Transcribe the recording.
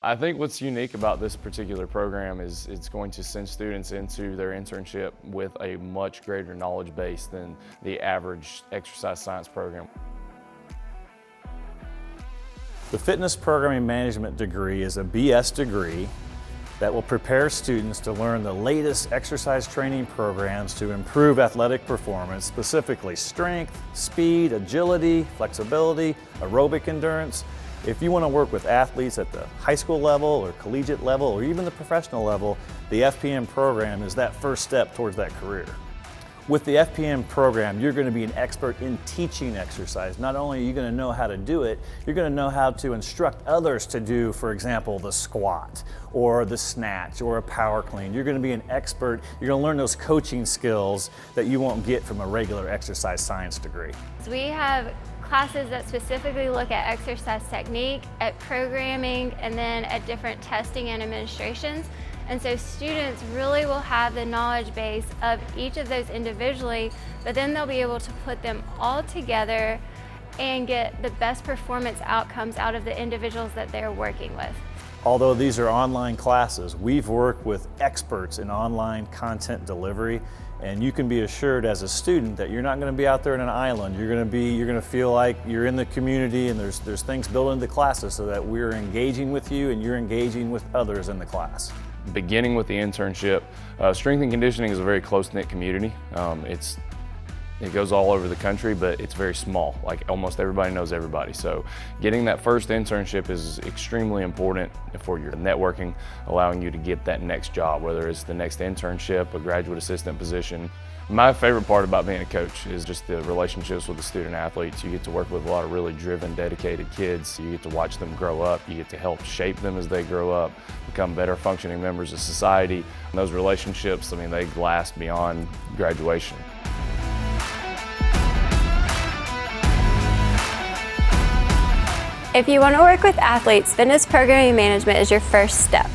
I think what's unique about this particular program is it's going to send students into their internship with a much greater knowledge base than the average exercise science program. The Fitness Programming Management degree is a BS degree that will prepare students to learn the latest exercise training programs to improve athletic performance, specifically strength, speed, agility, flexibility, aerobic endurance. If you want to work with athletes at the high school level or collegiate level or even the professional level, the FPM program is that first step towards that career. With the FPM program, you're going to be an expert in teaching exercise. Not only are you going to know how to do it, you're going to know how to instruct others to do, for example, the squat or the snatch or a power clean. You're going to be an expert. You're going to learn those coaching skills that you won't get from a regular exercise science degree. We have classes that specifically look at exercise technique, at programming, and then at different testing and administrations. And so students really will have the knowledge base of each of those individually, but then they'll be able to put them all together and get the best performance outcomes out of the individuals that they're working with. Although these are online classes, we've worked with experts in online content delivery, and you can be assured as a student that you're not going to be out there in an island. You're going to feel like you're in the community, and there's things built into the classes so that we're engaging with you and you're engaging with others in the class. Beginning with the internship, strength and conditioning is a very close-knit community. It goes all over the country, but it's very small. Like almost everybody knows everybody. So getting that first internship is extremely important for your networking, allowing you to get that next job, whether it's the next internship, a graduate assistant position. My favorite part about being a coach is just the relationships with the student athletes. You get to work with a lot of really driven, dedicated kids. You get to watch them grow up. You get to help shape them as they grow up, become better functioning members of society. And those relationships, I mean, they last beyond graduation. If you want to work with athletes, fitness programming management is your first step.